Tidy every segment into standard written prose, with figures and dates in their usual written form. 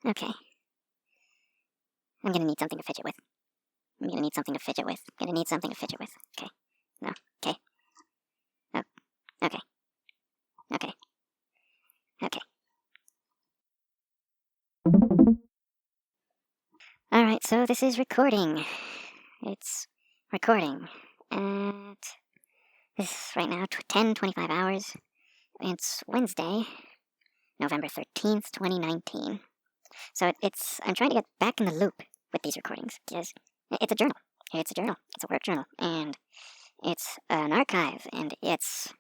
Okay. I'm gonna need something to fidget with. I'm gonna need something to fidget with. Gonna need something to fidget with. Okay. No. Okay. Oh. Okay. Okay. Okay. Alright, so this is recording. It's recording at this right now 10:25 hours. It's Wednesday, November 13th, 2019. So I'm trying to get back in the loop with these recordings because it's a journal. It's a journal. It's a work journal. And it's an archive. And it's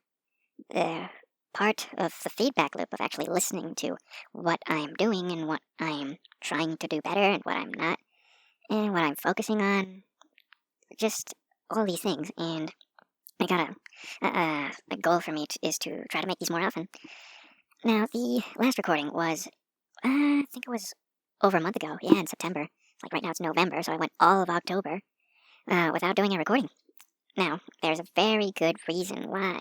part of the feedback loop of actually listening to what I'm doing and what I'm trying to do better and what I'm not and what I'm focusing on. Just all these things. And I got a goal for me is to try to make these more often. Now, the last recording was, I think it was over a month ago. Yeah, in September. Like right now it's November, so I went all of October without doing a recording. Now, there's a very good reason why.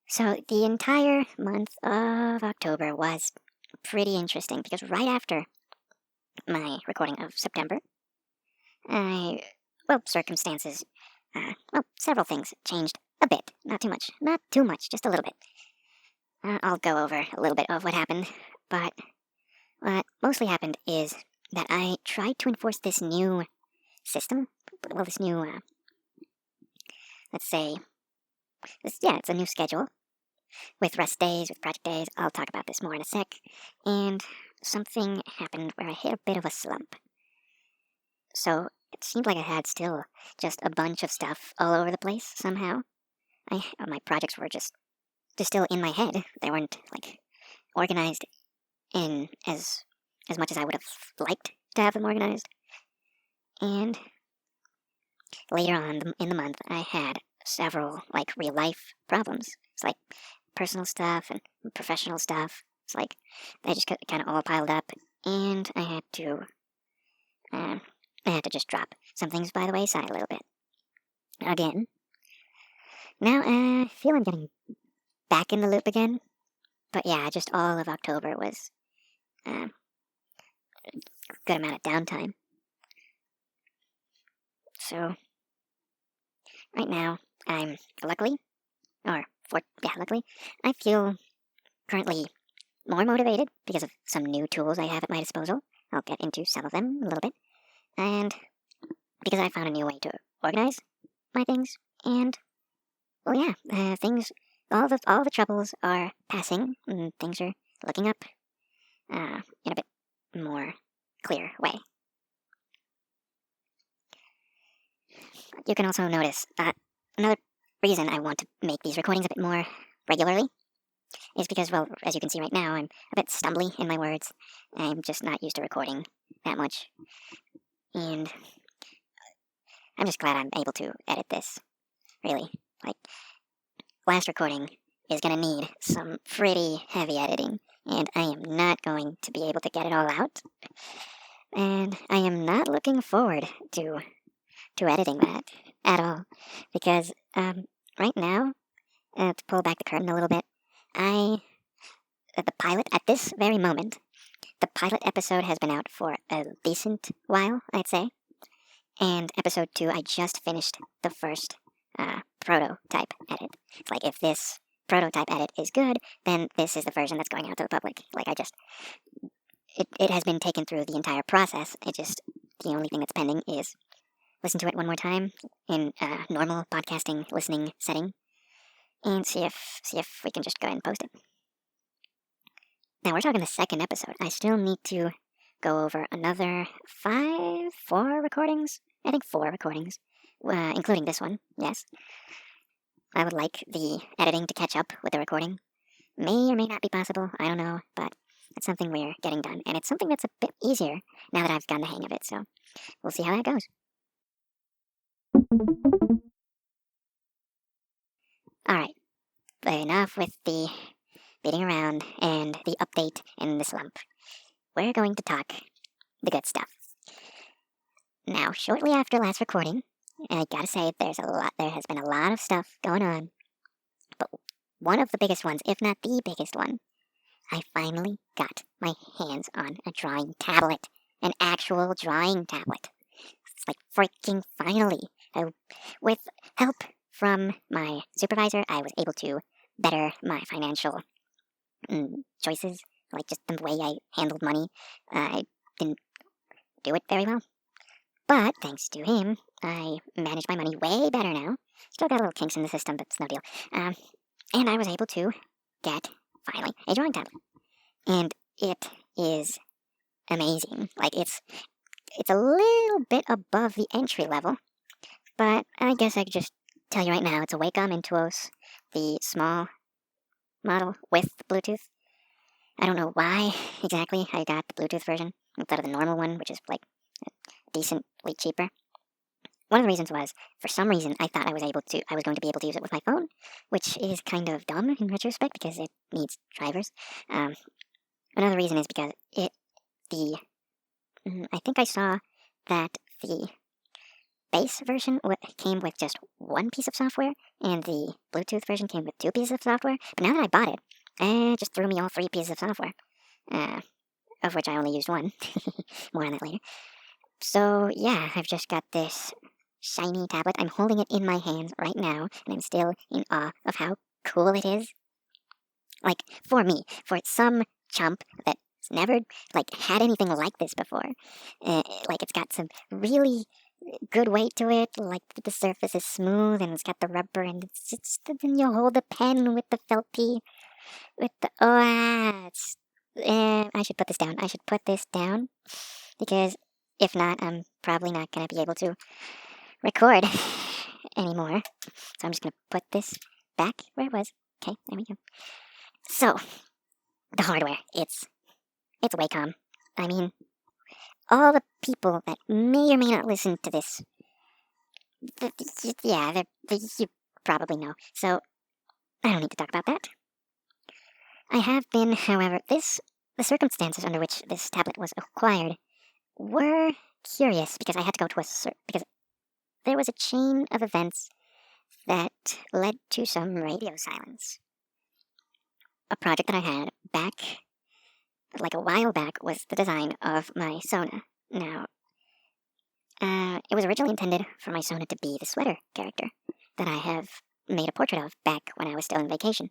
So the entire month of October was pretty interesting because right after my recording of September, circumstances, several things changed a bit. Not too much. Not too much, just a little bit. I'll go over a little bit of what happened, but what mostly happened is that I tried to enforce this new system. Well, this new, let's say, it's a new schedule with rest days, with project days. I'll talk about this more in a sec. And something happened where I hit a bit of a slump. So it seemed like I had still just a bunch of stuff all over the place somehow. My projects were just still in my head. They weren't like organized in as much as I would have liked to have them organized. And later on in the month, I had several like real life problems. It's like personal stuff and professional stuff. It's like they just kind of all piled up, and I had to just drop some things by the wayside a little bit. Again. Now I feel I'm getting back in the loop again. But yeah, just all of October was a good amount of downtime. So right now, luckily, I feel currently more motivated because of some new tools I have at my disposal. I'll get into some of them a little bit. And because I found a new way to organize my things. And, all the troubles are passing, and things are looking up in a bit more clear way. You can also notice that another reason I want to make these recordings a bit more regularly is because, well, as you can see right now, I'm a bit stumbly in my words. I'm just not used to recording that much. And I'm just glad I'm able to edit this, really. Like, last recording is going to need some pretty heavy editing, and I am not going to be able to get it all out. And I am not looking forward to editing that at all, because right now, to pull back the curtain a little bit, the pilot, at this very moment, the pilot episode has been out for a decent while, I'd say, and episode 2, I just finished the first prototype edit. It's like, if this prototype edit is good, then this is the version that's going out to the public. Like, it has been taken through the entire process. The only thing that's pending is listen to it one more time in a normal podcasting listening setting, and see if we can just go ahead and post it. Now, we're talking the second episode. I still need to go over another 4 recordings? I think 4 recordings, including this one, yes. I would like the editing to catch up with the recording. May or may not be possible, I don't know, but it's something we're getting done, and it's something that's a bit easier now that I've gotten the hang of it, so we'll see how that goes. Alright, but enough with the beating around and the update and the slump. We're going to talk the good stuff. Now, shortly after last recording, I gotta say, there has been a lot of stuff going on, but one of the biggest ones, if not the biggest one, I finally got my hands on a drawing tablet. An actual drawing tablet. It's like freaking finally. With help from my supervisor, I was able to better my financial choices, like just the way I handled money. I didn't do it very well. But thanks to him, I manage my money way better now. Still got little kinks in the system, but it's no deal. And I was able to get, finally, a drawing tablet. And it is amazing. Like, it's a little bit above the entry level, but I guess I could just tell you right now, it's a Wacom Intuos, the small model with Bluetooth. I don't know why exactly I got the Bluetooth version instead of the normal one, which is like decently cheaper. One of the reasons was, for some reason, I thought I was going to be able to use it with my phone, which is kind of dumb in retrospect because it needs drivers. Another reason is because I think I saw that the base version came with just one piece of software, and the Bluetooth version came with two pieces of software. But now that I bought it, it just threw me all three pieces of software, of which I only used one. More on that later. So yeah, I've just got this shiny tablet. I'm holding it in my hands right now, and I'm still in awe of how cool it is. Like, for me, for some chump that's never, had anything like this before. It's got some really good weight to it, like, the surface is smooth, and it's got the rubber, and then you hold the pen with the felty, I should put this down. I should put this down, because if not, I'm probably not going to be able to record anymore. So I'm just going to put this back where it was. Okay, there we go. So, the hardware, it's Wacom. I mean, all the people that may or may not listen to this, you probably know. So, I don't need to talk about that. I have been, however, the circumstances under which this tablet was acquired were curious, because I had to go to because there was a chain of events that led to some radio silence. A project that I had back, a while back, was the design of my Sona. Now, it was originally intended for my Sona to be the sweater character that I have made a portrait of back when I was still on vacation.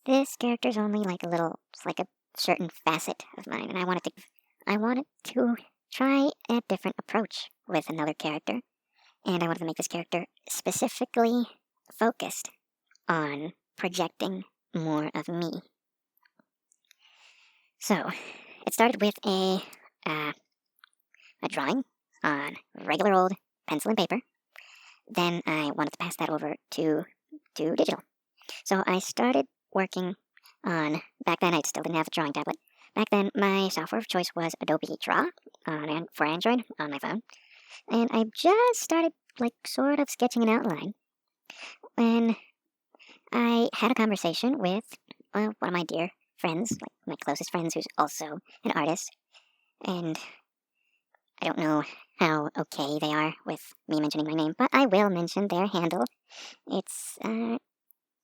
This character's only it's like a certain facet of mine, and I wanted to try a different approach with another character, and I wanted to make this character specifically focused on projecting more of me. So, it started with a drawing on regular old pencil and paper. Then I wanted to pass that over to digital. So I started working on, back then I still didn't have a drawing tablet. Back then my software of choice was Adobe Draw for Android on my phone. And I just started sort of sketching an outline when I had a conversation with one of my dear friends, my closest friends, who's also an artist. And I don't know how okay they are with me mentioning my name, but I will mention their handle. It's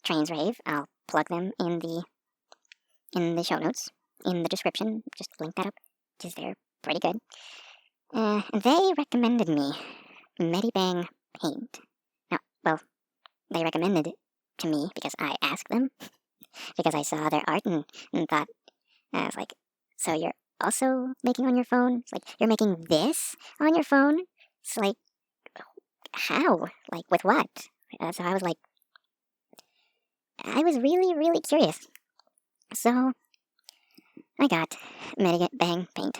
Trainsrave. I'll plug them in the show notes, in the description. Just link that up, because they're pretty good. They recommended me Medibang paint. They recommended it to me because I asked them, because I saw their art and thought, I was like, so you're also making on your phone? It's like, you're making this on your phone? It's like, how? With what? So I was really, really curious. So I got Medibang paint.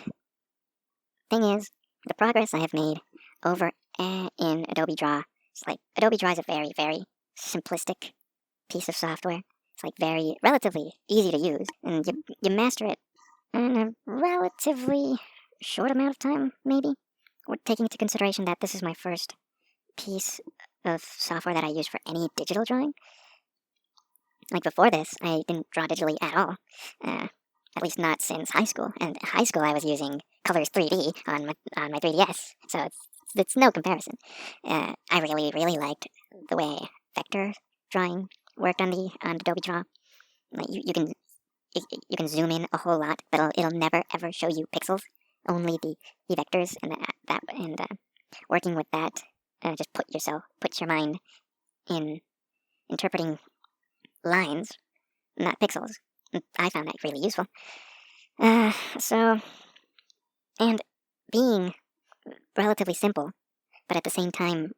Thing is, the progress I have made over in Adobe Draw, Adobe Draw is a very, very simplistic piece of software. It's very relatively easy to use, and you master it in a relatively short amount of time, maybe. Or taking into consideration that this is my first piece of software that I use for any digital drawing. Before this, I didn't draw digitally at all. At least not since high school. And high school I was using Colors 3D on my 3DS, so it's no comparison. I really, really liked the way vector drawing worked on Adobe Draw. Like you can zoom in a whole lot, but it'll never ever show you pixels, only the vectors, and working with that just puts your mind in interpreting lines, not pixels. I found that really useful. So, and being relatively simple, but at the same time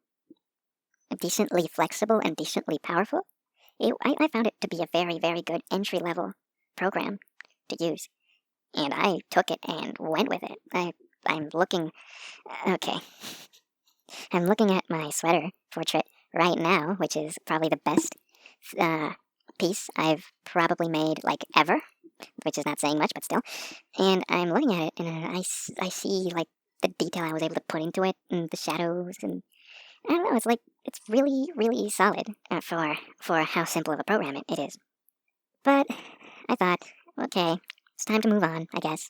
decently flexible and decently powerful, I found it to be a very, very good entry-level program to use. And I took it and went with it. I'm looking, okay, I'm looking at my sweater portrait right now, which is probably the best piece I've probably made, like, ever, which is not saying much, but still. And I'm looking at it, and I see, like, the detail I was able to put into it, and the shadows, and I don't know, it's really, really solid for how simple of a program it is. But I thought, okay, it's time to move on, I guess,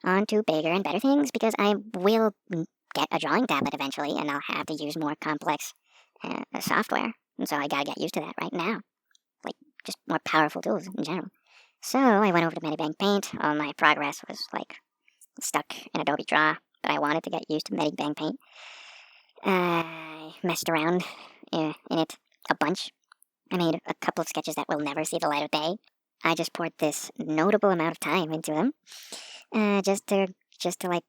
on to bigger and better things, because I will get a drawing tablet eventually, and I'll have to use more complex software, and so I gotta get used to that right now, like, just more powerful tools in general. So I went over to Medibang Paint. All my progress was, like, stuck in Adobe Draw, but I wanted to get used to Medibang Paint. I messed around in it a bunch. I made a couple of sketches that will never see the light of day. I just poured this notable amount of time into them, just to like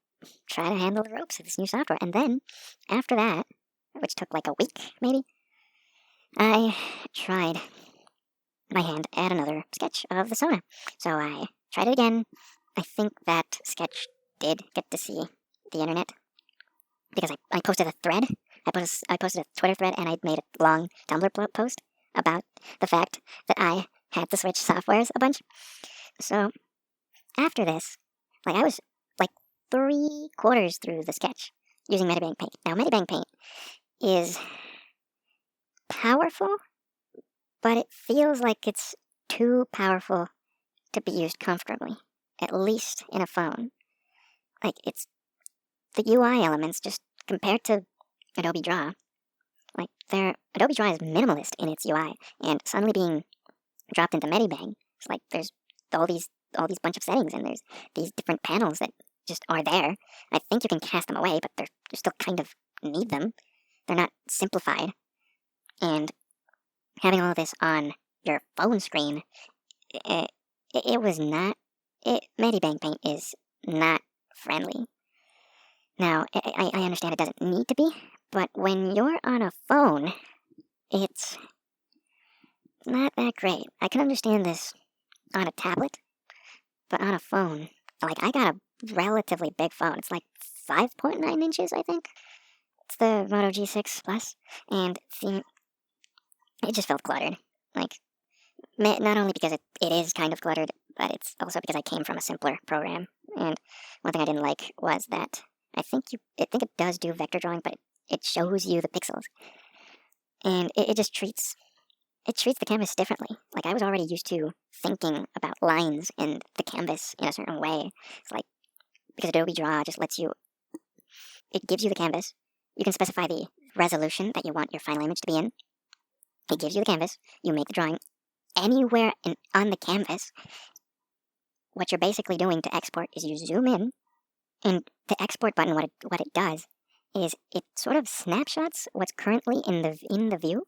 try to handle the ropes of this new software. And then after that, which took like a week maybe, I tried my hand at another sketch of the Sona. So I tried it again. I think that sketch did get to see the internet, because I posted a thread. I posted a Twitter thread, and I made a long Tumblr post about the fact that I had to switch softwares a bunch. So after this, like, I was like 3/4 through the sketch using Medibang Paint. Now, Medibang Paint is powerful, but it feels like it's too powerful to be used comfortably, at least in a phone. Like, it's the UI elements, just compared to Adobe Draw, like, Adobe Draw is minimalist in its UI, and suddenly being dropped into Medibang, it's like there's all these bunch of settings, and there's these different panels that just are there. I think you can cast them away, but you still kind of need them. They're not simplified, and having all of this on your phone screen, it was not. Medibang Paint is not friendly. Now, I understand it doesn't need to be, but when you're on a phone, it's not that great. I can understand this on a tablet, but on a phone, like, I got a relatively big phone. It's like 5.9 inches, I think. It's the Moto G6 Plus, and it just felt cluttered. Like, not only because it is kind of cluttered, but it's also because I came from a simpler program. And one thing I didn't like was that I think it does do vector drawing, but it shows you the pixels, and it just treats the canvas differently. Like, I was already used to thinking about lines in the canvas in a certain way. It's like, because Adobe Draw just it gives you the canvas. You can specify the resolution that you want your final image to be in. It gives you the canvas. You make the drawing anywhere on the canvas. What you're basically doing to export is you zoom in, and the export button, what it does is it sort of snapshots what's currently in the view,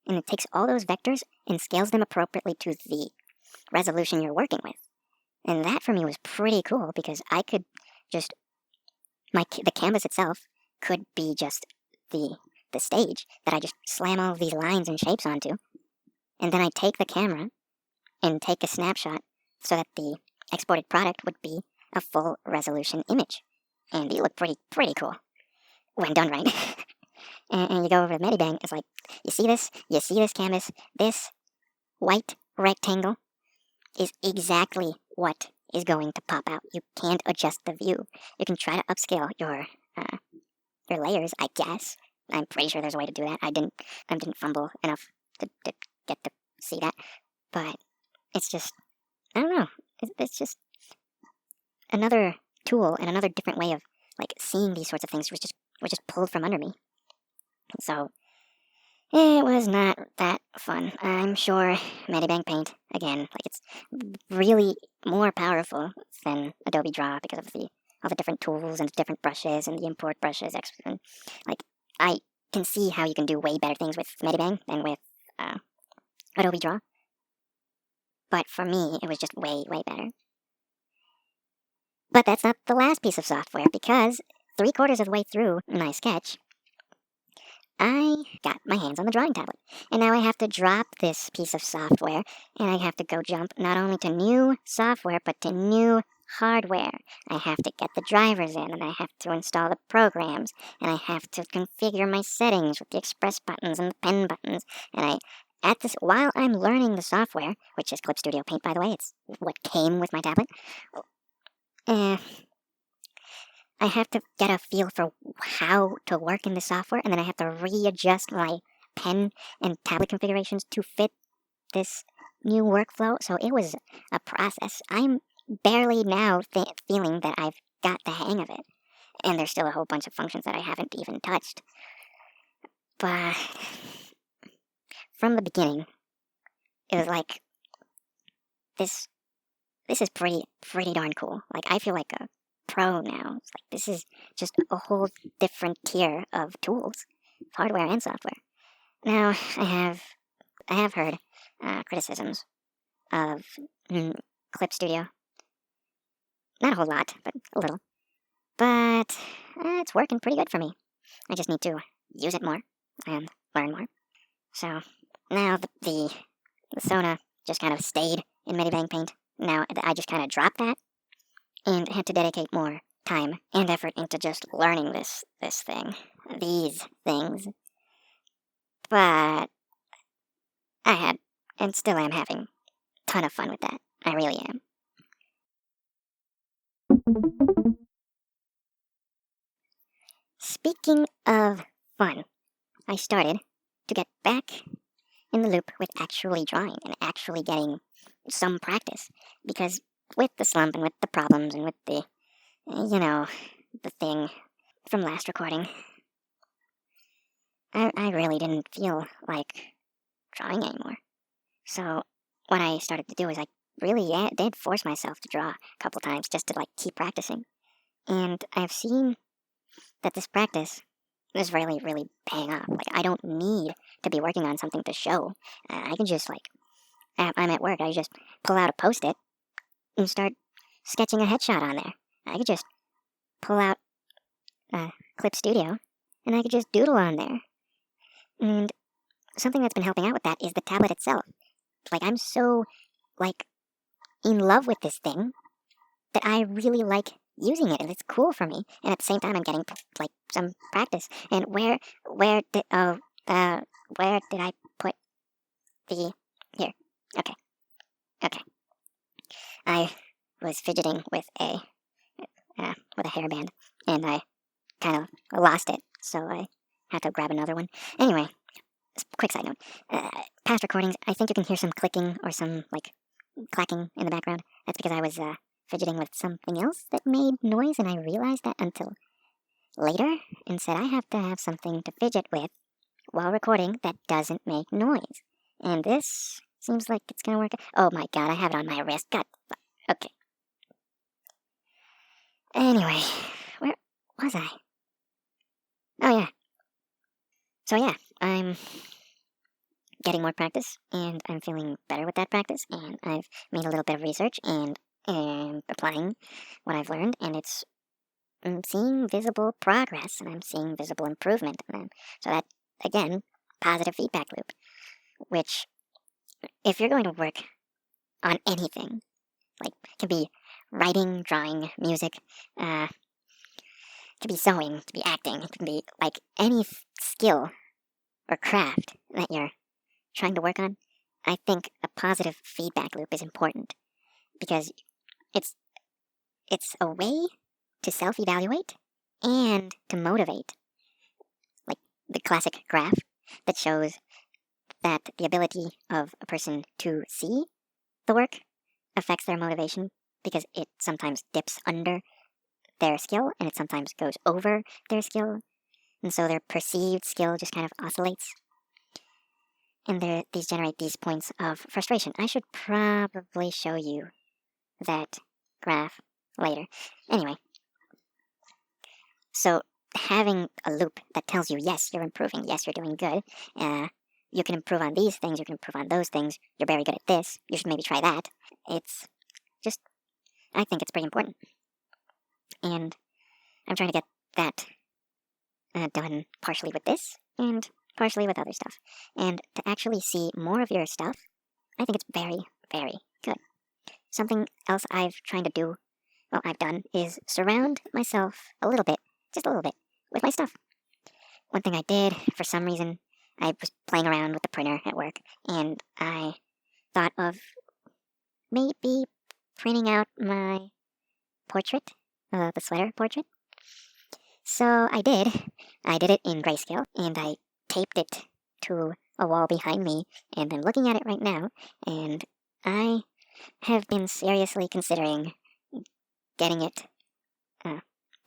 and it takes all those vectors and scales them appropriately to the resolution you're working with. And that for me was pretty cool, because I could just the canvas itself could be just the stage that I just slam all of these lines and shapes onto, and then I take the camera and take a snapshot so that the exported product would be a full resolution image, and it looked pretty cool when done right. and you go over to Medibang, it's like, you see this canvas, this white rectangle is exactly what is going to pop out. You can't adjust the view. You can try to upscale your layers, I guess. I'm pretty sure there's a way to do that. I didn't fumble enough to get to see that, but it's just, I don't know. It's just another tool and another different way of, like, seeing these sorts of things was just pulled from under me. So It was not that fun. I'm sure Medibang Paint, again, like it's really more powerful than Adobe Draw because of all the different tools and different brushes and the import brushes. And, like, I can see how you can do way better things with Medibang than with Adobe Draw. But for me, it was just way, way better. But that's not the last piece of software, because 3/4 of the way through my sketch, I got my hands on the drawing tablet. And now I have to drop this piece of software, and I have to go jump not only to new software, but to new hardware. I have to get the drivers in, and I have to install the programs, and I have to configure my settings with the express buttons and the pen buttons. And while I'm learning the software, which is Clip Studio Paint, by the way, it's what came with my tablet, I have to get a feel for how to work in the software, and then I have to readjust my pen and tablet configurations to fit this new workflow. So it was a process. I'm barely now feeling that I've got the hang of it, and there's still a whole bunch of functions that I haven't even touched. But from the beginning, it was like, this is pretty darn cool. Like, I feel like a pro now. It's like, this is just a whole different tier of tools, hardware and software. Now, I have heard criticisms of Clip Studio. Not a whole lot, but a little. But it's working pretty good for me. I just need to use it more and learn more. So now the Sona just kind of stayed in Medibang Paint. Now I just kind of dropped that and had to dedicate more time and effort into just learning these things. But I had, and still am having, a ton of fun with that. I really am. Speaking of fun, I started to get back in the loop with actually drawing and actually getting some practice, because with the slump and with the problems and with the thing from last recording, I really didn't feel like drawing anymore. So what I started to do is I really did force myself to draw a couple times just to keep practicing. And I've seen that this practice is really, really paying off. Like, I don't need to be working on something to show. I can just, I'm at work, I just pull out a Post-it and start sketching a headshot on there. I could just pull out Clip Studio, and I could just doodle on there. And something that's been helping out with that is the tablet itself. I'm so, in love with this thing that I really like using it, and it's cool for me. And at the same time, I'm getting, some practice. And where did I put the... Here. Okay. I was fidgeting with a hairband, and I kind of lost it, so I had to grab another one. Anyway, quick side note. Past recordings, I think you can hear some clicking or some, clacking in the background. That's because I was fidgeting with something else that made noise, and I realized that until later, and said I have to have something to fidget with while recording that doesn't make noise. And this seems like it's gonna work. Oh my god, I have it on my wrist. God. Okay. Anyway, where was I? Oh yeah. So yeah, I'm getting more practice, and I'm feeling better with that practice, and I've made a little bit of research and applying what I've learned, and I'm seeing visible progress, and I'm seeing visible improvement. So that, again, positive feedback loop, which, if you're going to work on anything, it can be writing, drawing, music, it could be sewing, it could be acting, it can be, any skill or craft that you're trying to work on, I think a positive feedback loop is important, because it's a way to self-evaluate and to motivate. The classic graph that shows that the ability of a person to see the work affects their motivation, because it sometimes dips under their skill and it sometimes goes over their skill, and so their perceived skill just kind of oscillates. and these generate these points of frustration. I should probably show you that graph later. Anyway, so having a loop that tells you, yes, you're improving, yes, you're doing good, you can improve on these things, you can improve on those things, you're very good at this, you should maybe try that. It's just, I think it's pretty important. And I'm trying to get that done partially with this, and partially with other stuff. And to actually see more of your stuff, I think it's very, very good. Something else I've done, is surround myself a little bit, just a little bit, with my stuff. One thing I did, for some reason, I was playing around with the printer at work, and I thought of maybe printing out my portrait, the sweater portrait. So I did. I did it in grayscale, and I taped it to a wall behind me, and I'm looking at it right now, and I have been seriously considering getting it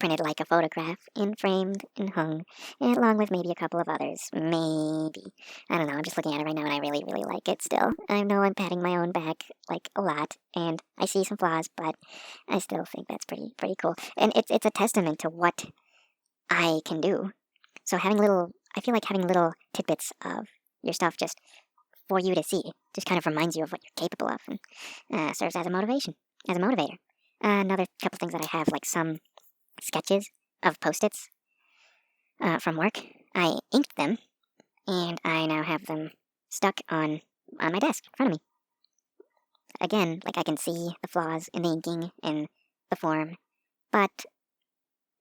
printed like a photograph, and framed and hung, and along with maybe a couple of others. Maybe. I don't know, I'm just looking at it right now and I really, really like it still. I know I'm patting my own back, like, a lot, and I see some flaws, but I still think that's pretty cool. And it's a testament to what I can do. So I feel like having little tidbits of your stuff just for you to see just kind of reminds you of what you're capable of, and serves as a motivator. Another couple things that I have, like some sketches of Post-its from work. I inked them, and I now have them stuck on my desk in front of me. Again, like, I can see the flaws in the inking and the form, but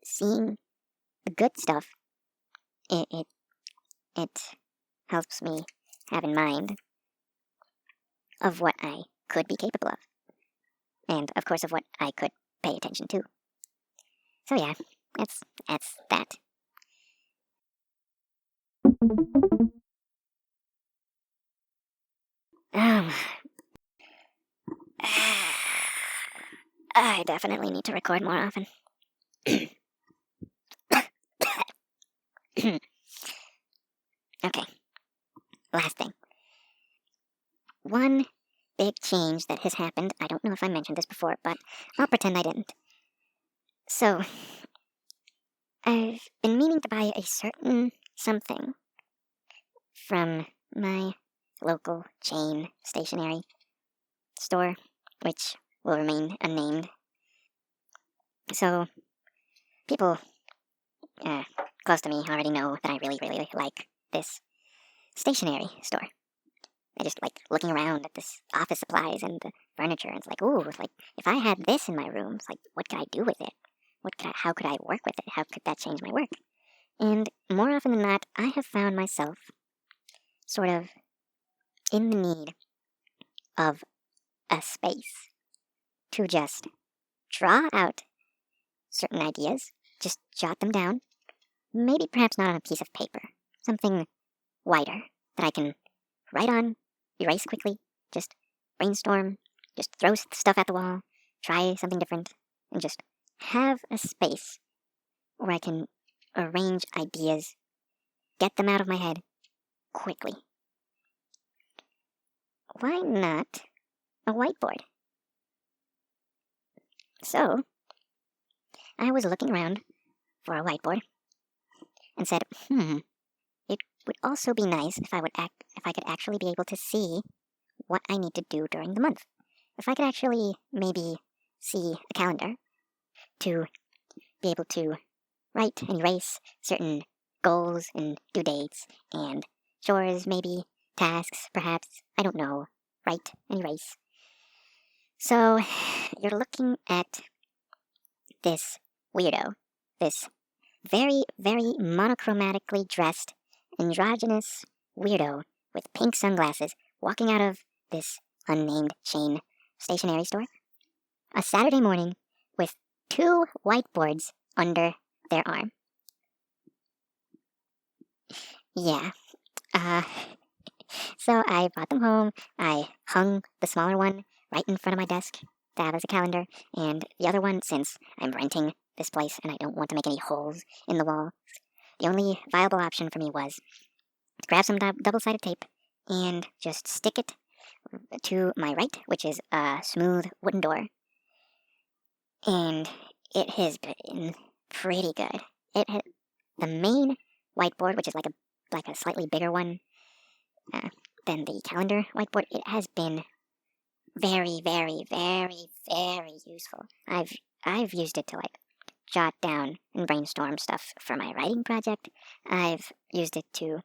seeing the good stuff, it helps me have in mind of what I could be capable of, and of course of what I could pay attention to. So yeah, that's that. I definitely need to record more often. Okay, last thing. One big change that has happened, I don't know if I mentioned this before, but I'll pretend I didn't. So, I've been meaning to buy a certain something from my local chain stationery store, which will remain unnamed. So, people close to me already know that I really, really like this stationery store. I just like looking around at this office supplies and the furniture, and it's like, ooh, like, if I had this in my room, it's like, what could I do with it? How could I work with it? How could that change my work? And more often than not, I have found myself sort of in the need of a space to just draw out certain ideas, just jot them down, maybe perhaps not on a piece of paper, something wider that I can write on, erase quickly, just brainstorm, just throw stuff at the wall, try something different, and just have a space where I can arrange ideas, get them out of my head quickly. Why not a whiteboard? So, I was looking around for a whiteboard and said, it would also be nice if I could actually be able to see what I need to do during the month. If I could actually maybe see a calendar to be able to write and erase certain goals and due dates and chores, maybe tasks, perhaps, I don't know, write and erase. So, you're looking at this weirdo, this very, very monochromatically dressed, androgynous weirdo with pink sunglasses walking out of this unnamed chain stationery store. A Saturday morning with 2 whiteboards under their arm. Yeah. So I brought them home. I hung the smaller one right in front of my desk to have as a calendar, and the other one, since I'm renting this place and I don't want to make any holes in the wall, the only viable option for me was to grab some double-sided tape and just stick it to my right, which is a smooth wooden door. And it has been pretty good. The main whiteboard, which is like a slightly bigger one than the calendar whiteboard, it has been very, very, very, very useful. I've used it to like jot down and brainstorm stuff for my writing project. I've used it to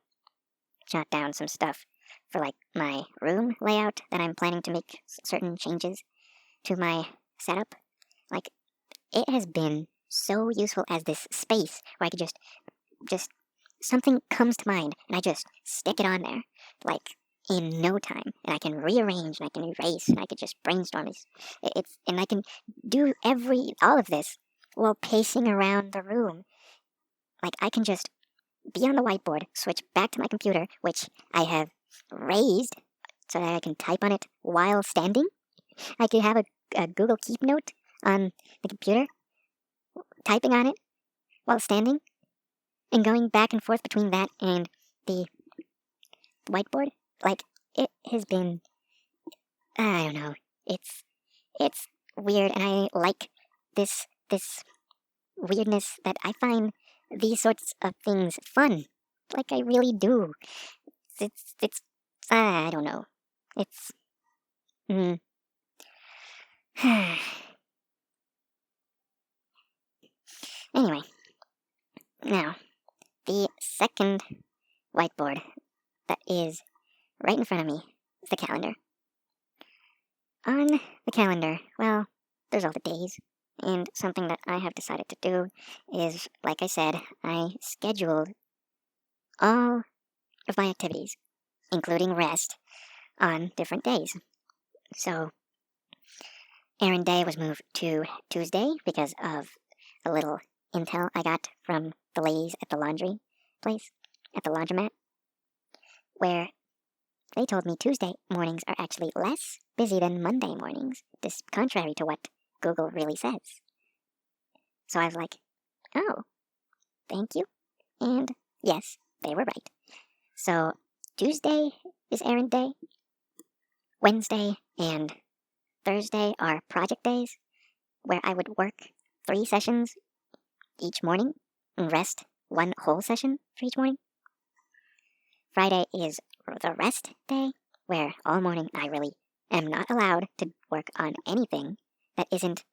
jot down some stuff for like my room layout that I'm planning to make certain changes to my setup. Like, it has been so useful as this space where I could just something comes to mind and I just stick it on there, like in no time, and I can rearrange and I can erase and I could just brainstorm. And I can do all of this while pacing around the room. Like, I can just be on the whiteboard, switch back to my computer, which I have raised so that I can type on it while standing. I could have a Google Keep note on the computer, typing on it while standing, and going back and forth between that and the whiteboard. Like, it has been, I don't know, it's weird, and I like this weirdness that I find these sorts of things fun. Like, I really do. It's I don't know. It's, Anyway, now, the second whiteboard that is right in front of me is the calendar. On the calendar, well, there's all the days, and something that I have decided to do is, like I said, I scheduled all of my activities, including rest, on different days. So, errand day was moved to Tuesday because of a little intel I got from the ladies at the laundry place, at the laundromat, where they told me Tuesday mornings are actually less busy than Monday mornings, this contrary to what Google really says. So I was like, oh, thank you. And yes, they were right. So Tuesday is errand day. Wednesday and Thursday are project days, where I would work 3 sessions each morning and rest 1 whole session for each morning. Friday is the rest day, where all morning I really am not allowed to work on anything that isn't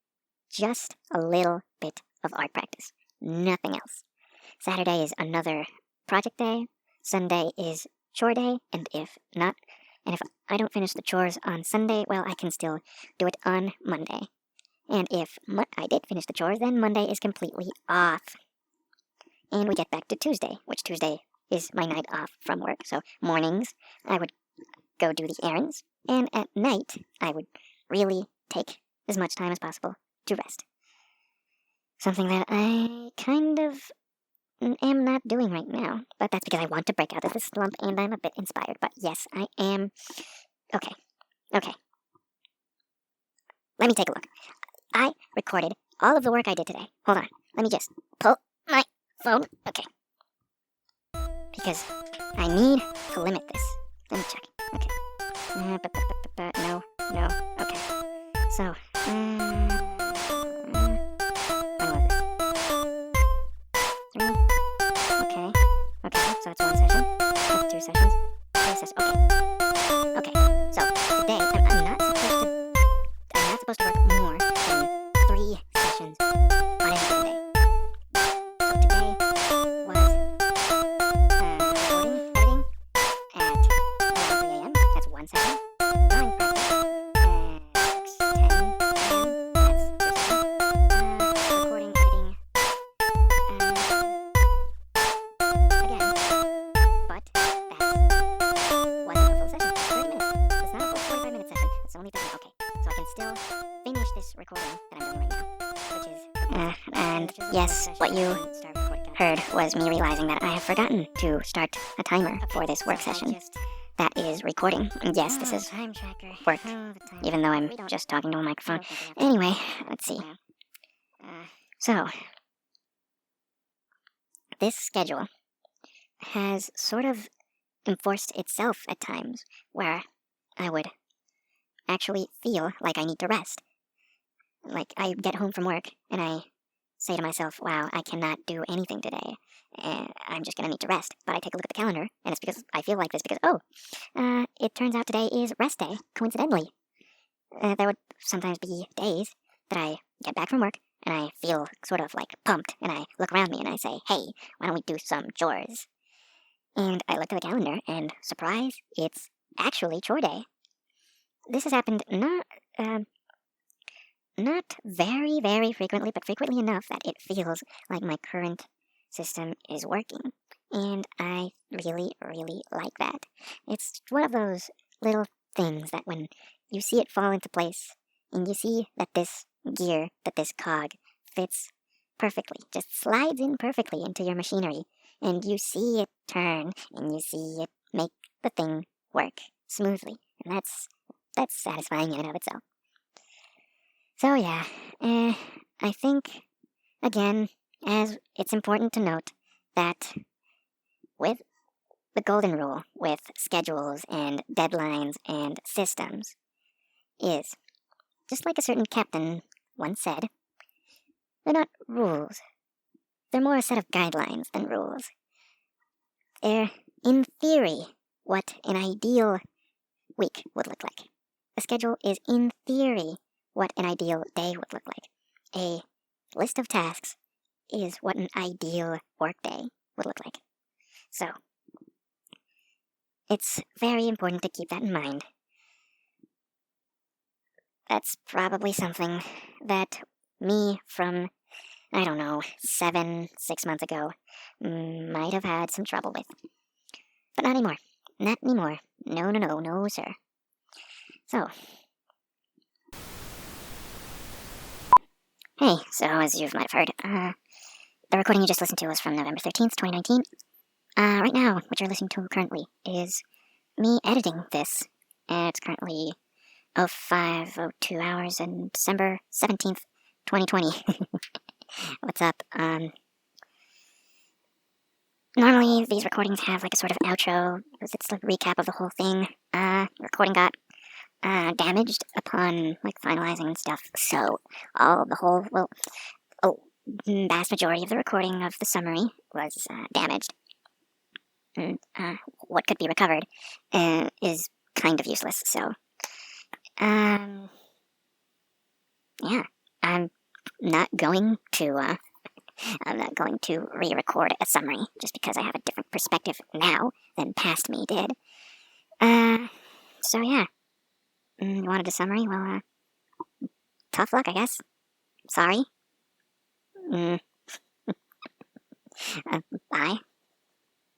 just a little bit of art practice. Nothing else. Saturday is another project day. Sunday is chore day, and if I don't finish the chores on Sunday, well, I can still do it on Monday. And if I did finish the chores, then Monday is completely off. And we get back to Tuesday, which Tuesday is my night off from work. So mornings, I would go do the errands, and at night, I would really take as much time as possible to rest. Something that I kind of am not doing right now, but that's because I want to break out of this slump, and I'm a bit inspired. But yes, I am. Okay. Let me take a look. I recorded all of the work I did today. Hold on. Let me just pull my phone. Okay. Because I need to limit this. Let me check. Okay. No. Okay. So, when was this? 3. Okay. So that's 1 session. That's 2 sessions. 3 sessions. Okay. So today I'm not supposed to work more than 3 sessions on any given day. So today was recording, editing at 11 a.m. That's 1 session. Drawing practice at 10 a.m. That's 2 sessions. Recording, editing again. But that wasn't a full session. 30 minutes. It's not a full 45-minute session. It's only 30 minutes. Okay. So I can still finish this recording that I'm doing right now, which is and yes, what you heard was me realizing that I have forgotten to start a timer for this work session that is recording. And yes, this is work, even though I'm just talking to a microphone. Anyway, let's see. So, this schedule has sort of enforced itself at times, where I would actually feel like I need to rest. Like, I get home from work, and I say to myself, wow, I cannot do anything today. I'm just going to need to rest. But I take a look at the calendar, and it's because I feel like this because, it turns out today is rest day, coincidentally. There would sometimes be days that I get back from work, and I feel sort of like pumped, and I look around me and I say, hey, why don't we do some chores? And I look at the calendar, and surprise, it's actually chore day. This has happened not very, very frequently, but frequently enough that it feels like my current system is working. And I really, really like that. It's one of those little things that when you see it fall into place, and you see that this gear, that this cog fits perfectly, just slides in perfectly into your machinery, and you see it turn, and you see it make the thing work smoothly. And that's satisfying in and of itself. So yeah, I think, again, as it's important to note that with the golden rule, with schedules and deadlines and systems, is, just like a certain captain once said, they're not rules. They're more a set of guidelines than rules. They're, in theory, what an ideal week would look like. A schedule is, in theory, what an ideal day would look like. A list of tasks is what an ideal workday would look like. So, it's very important to keep that in mind. That's probably something that me from, I don't know, 6 months ago might have had some trouble with. But not anymore. Not anymore. No, sir. So, hey, so as you might have heard, the recording you just listened to was from November 13th, 2019. Right now, what you're listening to currently is me editing this. It's currently 05:02 hours on December 17th, 2020. What's up? Normally these recordings have like a sort of outro. It's like a recap of the whole thing. Recording got damaged upon like finalizing and stuff. So vast majority of the recording of the summary was damaged. And what could be recovered is kind of useless. So, yeah, I'm not going to. I'm not going to re-record a summary just because I have a different perspective now than past me did. So yeah. You wanted a summary? Well, tough luck, I guess. Sorry. Bye.